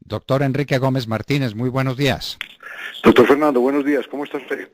Doctor Enrique Gómez Martínez, muy buenos días. Doctor Fernando, buenos días, ¿cómo está usted?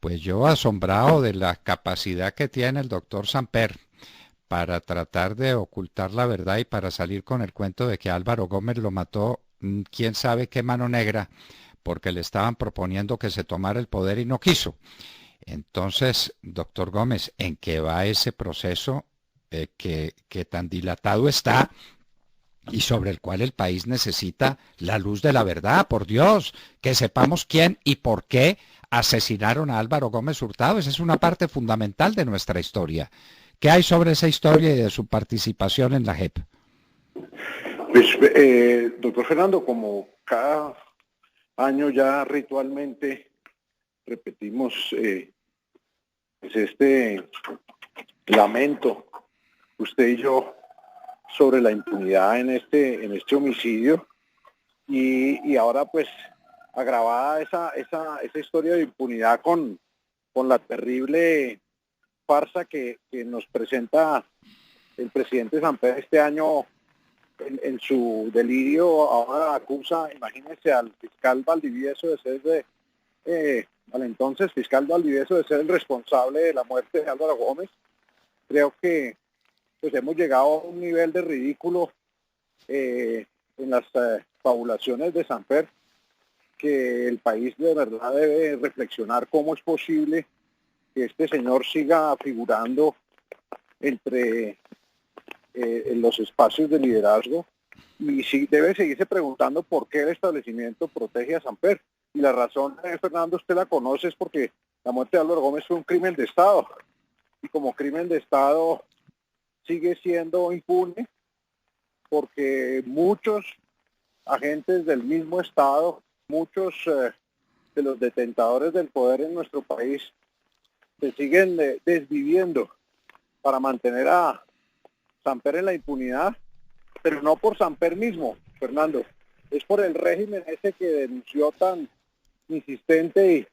Pues yo asombrado de la capacidad que tiene el doctor Samper para tratar de ocultar la verdad y para salir con el cuento de que Álvaro Gómez lo mató, quién sabe qué mano negra, porque le estaban proponiendo que se tomara el poder y no quiso. Entonces, doctor Gómez, ¿en qué va ese proceso que tan dilatado está y sobre el cual el país necesita la luz de la verdad? Por Dios, que sepamos quién y por qué asesinaron a Álvaro Gómez Hurtado? Esa es una parte fundamental de nuestra historia. ¿Qué hay sobre esa historia y de su participación en la JEP? Pues, doctor Fernando, como cada año ya ritualmente repetimos pues este lamento, usted y yo, sobre la impunidad en este homicidio y ahora pues agravada esa historia de impunidad con la terrible farsa que nos presenta el presidente Samper este año en su delirio. Ahora acusa, imagínense, al fiscal Valdivieso de ser al entonces fiscal Valdivieso de ser el responsable de la muerte de Álvaro Gómez. Creo que pues hemos llegado a un nivel de ridículo en las fabulaciones de Samper, que el país de verdad debe reflexionar cómo es posible que este señor siga figurando entre en los espacios de liderazgo, y sí debe seguirse preguntando por qué el establecimiento protege a Samper. Y la razón, Fernando, usted la conoce, es porque la muerte de Álvaro Gómez fue un crimen de Estado, y como crimen de Estado sigue siendo impune porque muchos agentes del mismo Estado, muchos de los detentadores del poder en nuestro país se siguen desviviendo para mantener a Samper en la impunidad, pero no por Samper mismo, Fernando, es por el régimen ese que denunció tan insistente y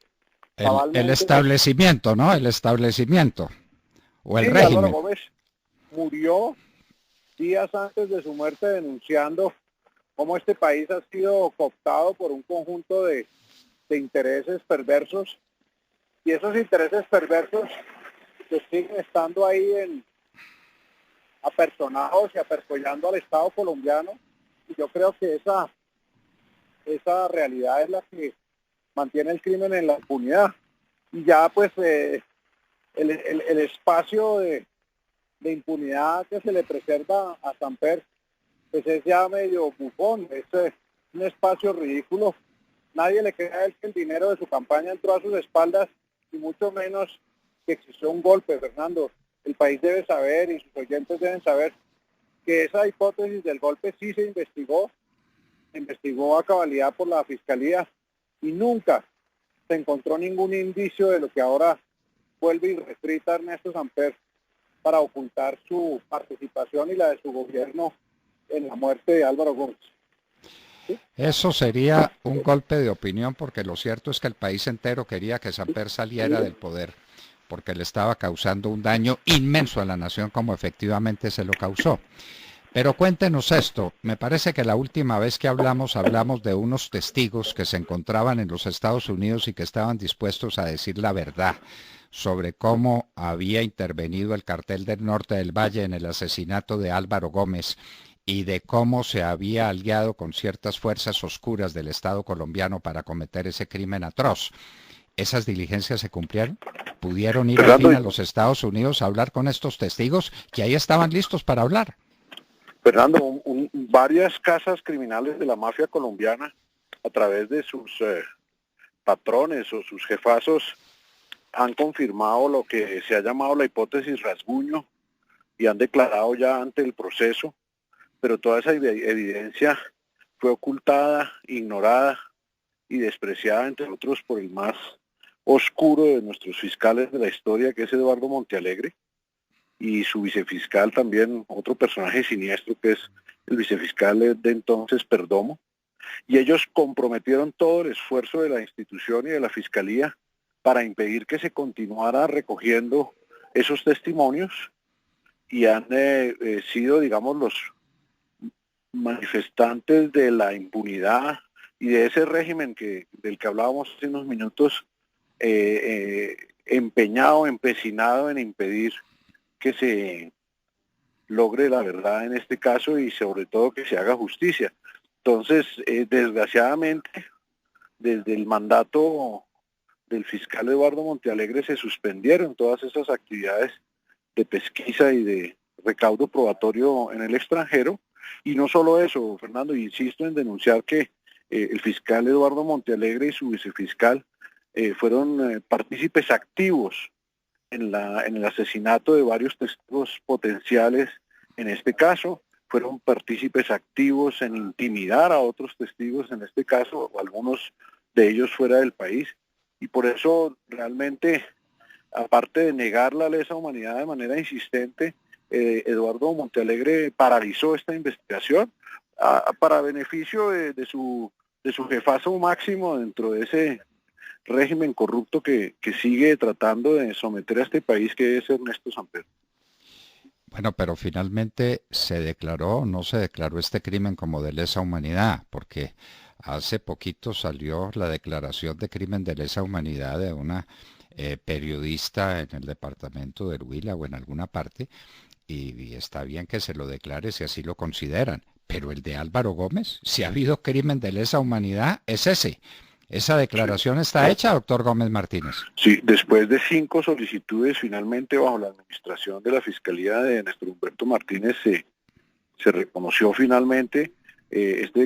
El cabalmente. establecimiento, ¿no? El establecimiento o el Sí, Álvaro régimen. Gómez murió días antes de su muerte denunciando cómo este país ha sido cooptado por un conjunto de intereses perversos, y esos intereses perversos que siguen estando ahí apersonados y apercollando al Estado colombiano. Y yo creo que esa realidad es la que mantiene el crimen en la impunidad. Y ya pues el espacio de impunidad que se le preserva a Samper pues es ya medio bufón, es un espacio ridículo. Nadie le cree a él que el dinero de su campaña entró a sus espaldas, y mucho menos que existió un golpe, Fernando. El país debe saber, y sus oyentes deben saber, que esa hipótesis del golpe sí se investigó a cabalidad por la Fiscalía, y nunca se encontró ningún indicio de lo que ahora vuelve y refrita Ernesto Samper para ocultar su participación y la de su gobierno en la muerte de Álvaro Gómez. ¿Sí? Eso sería un golpe de opinión porque lo cierto es que el país entero quería que Samper saliera del poder porque le estaba causando un daño inmenso a la nación como efectivamente se lo causó. Pero cuéntenos esto, me parece que la última vez que hablamos de unos testigos que se encontraban en los Estados Unidos y que estaban dispuestos a decir la verdad sobre cómo había intervenido el cartel del Norte del Valle en el asesinato de Álvaro Gómez y de cómo se había aliado con ciertas fuerzas oscuras del Estado colombiano para cometer ese crimen atroz. ¿Esas diligencias se cumplieron? ¿Pudieron ir al Fernando, fin a los Estados Unidos a hablar con estos testigos que ahí estaban listos para hablar? varias casas criminales de la mafia colombiana, a través de sus patrones o sus jefazos, han confirmado lo que se ha llamado la hipótesis Rasguño, y han declarado ya ante el proceso, pero toda esa evidencia fue ocultada, ignorada y despreciada, entre otros, por el más oscuro de nuestros fiscales de la historia, que es Eduardo Montealegre, y su vicefiscal también, otro personaje siniestro, que es el vicefiscal de entonces, Perdomo. Y ellos comprometieron todo el esfuerzo de la institución y de la fiscalía para impedir que se continuara recogiendo esos testimonios, y han sido, digamos, los manifestantes de la impunidad y de ese régimen del que hablábamos hace unos minutos, empecinado en impedir que se logre la verdad en este caso y sobre todo que se haga justicia. Entonces, desgraciadamente, desde el mandato del fiscal Eduardo Montealegre se suspendieron todas esas actividades de pesquisa y de recaudo probatorio en el extranjero. Y no solo eso, Fernando, insisto en denunciar que el fiscal Eduardo Montealegre y su vicefiscal fueron partícipes activos en el asesinato de varios testigos potenciales en este caso, fueron partícipes activos en intimidar a otros testigos en este caso, o algunos de ellos fuera del país, y por eso realmente, aparte de negar la lesa humanidad de manera insistente, Eduardo Montealegre paralizó esta investigación para beneficio de su jefazo máximo dentro de ese régimen corrupto que sigue tratando de someter a este país, que es Ernesto Samper. Bueno, pero finalmente no se declaró este crimen como de lesa humanidad, porque hace poquito salió la declaración de crimen de lesa humanidad de una periodista en el departamento del Huila o en alguna parte, y está bien que se lo declare si así lo consideran, pero el de Álvaro Gómez, si ha habido crimen de lesa humanidad, es ese. ¿Esa declaración está hecha, doctor Gómez Martínez? Sí, después de 5 solicitudes, finalmente bajo la administración de la Fiscalía de Néstor Humberto Martínez se reconoció finalmente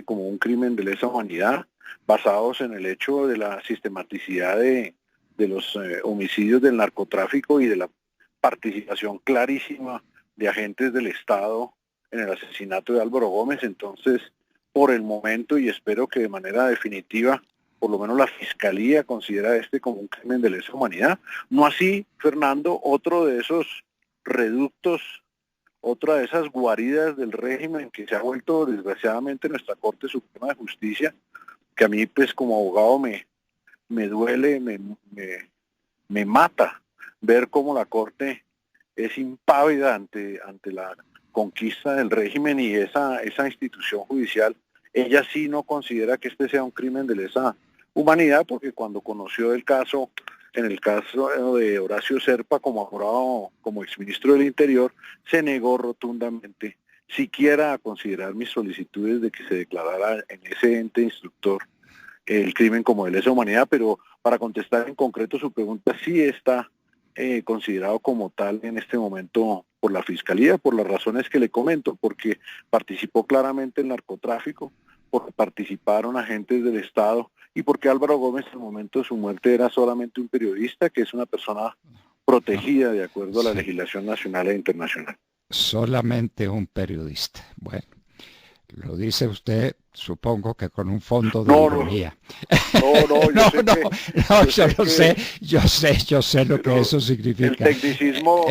como un crimen de lesa humanidad, basados en el hecho de la sistematicidad de los homicidios del narcotráfico y de la participación clarísima de agentes del Estado en el asesinato de Álvaro Gómez. Entonces, por el momento, y espero que de manera definitiva, por lo menos la Fiscalía considera como un crimen de lesa humanidad. No así, Fernando, otro de esos reductos, otra de esas guaridas del régimen que se ha vuelto desgraciadamente nuestra Corte Suprema de Justicia, que a mí pues como abogado me duele, me mata ver cómo la Corte es impávida ante la conquista del régimen, y esa institución judicial, ella sí no considera que este sea un crimen de lesa humanidad, porque cuando conoció el caso, en el caso de Horacio Serpa como exministro del Interior, se negó rotundamente siquiera a considerar mis solicitudes de que se declarara en ese ente instructor el crimen como de lesa humanidad. Pero para contestar en concreto su pregunta, sí está considerado como tal en este momento por la Fiscalía, por las razones que le comento, porque participó claramente el narcotráfico, porque participaron agentes del Estado y porque Álvaro Gómez en el momento de su muerte era solamente un periodista, que es una persona protegida de acuerdo a la legislación nacional e internacional. Solamente un periodista. Bueno, lo dice usted, supongo que con un fondo de ironía. Yo sé lo que eso significa. El tecnicismo...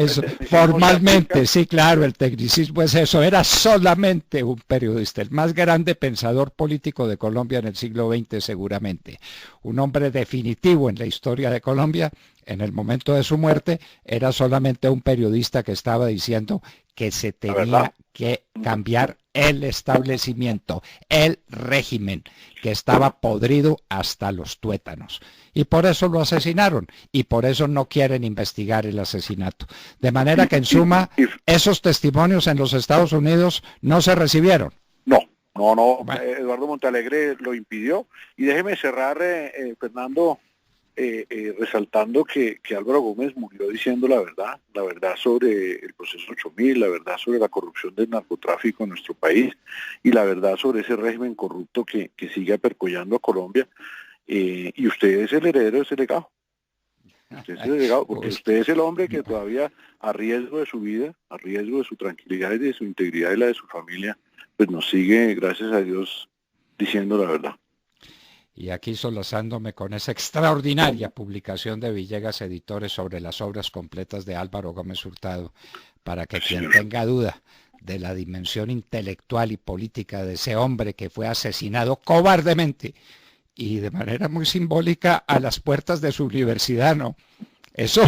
Formalmente, sí, claro, el tecnicismo es eso. Era solamente un periodista, el más grande pensador político de Colombia en el siglo XX seguramente. Un hombre definitivo en la historia de Colombia. En el momento de su muerte era solamente un periodista que estaba diciendo que se tenía que cambiar el establecimiento, el régimen, que estaba podrido hasta los tuétanos. Y por eso lo asesinaron, y por eso no quieren investigar el asesinato. De manera que, en suma, esos testimonios en los Estados Unidos no se recibieron. No. Bueno. Eduardo Montealegre lo impidió. Y déjeme cerrar, Fernando, resaltando que Álvaro Gómez murió diciendo la verdad sobre el proceso 8000, la verdad sobre la corrupción del narcotráfico en nuestro país y la verdad sobre ese régimen corrupto que sigue apercollando a Colombia, y usted es el heredero de ese legado. Usted es el legado, porque usted es el hombre que todavía, a riesgo de su vida, a riesgo de su tranquilidad y de su integridad y la de su familia, pues nos sigue, gracias a Dios, diciendo la verdad. Y aquí solazándome con esa extraordinaria publicación de Villegas Editores sobre las obras completas de Álvaro Gómez Hurtado, para que quien tenga duda de la dimensión intelectual y política de ese hombre que fue asesinado cobardemente y de manera muy simbólica a las puertas de su universidad, ¿no? Eso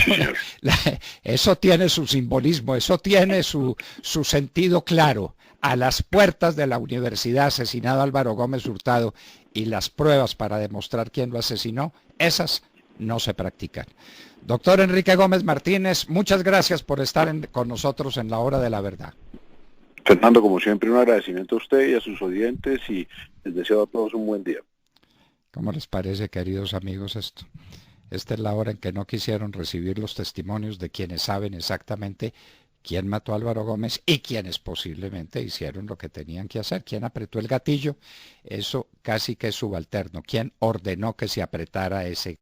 tiene su simbolismo, eso tiene su sentido claro. a las puertas de la universidad asesinado a Álvaro Gómez Hurtado y las pruebas para demostrar quién lo asesinó, esas no se practican. Doctor Enrique Gómez Martínez, muchas gracias por estar con nosotros en la hora de la verdad. Fernando, como siempre, un agradecimiento a usted y a sus oyentes y les deseo a todos un buen día. ¿Cómo les parece, queridos amigos, esto? Esta es la hora en que no quisieron recibir los testimonios de quienes saben exactamente quién mató a Álvaro Gómez y quienes posiblemente hicieron lo que tenían que hacer. ¿Quién apretó el gatillo? Eso casi que es subalterno. ¿Quién ordenó que se apretara ese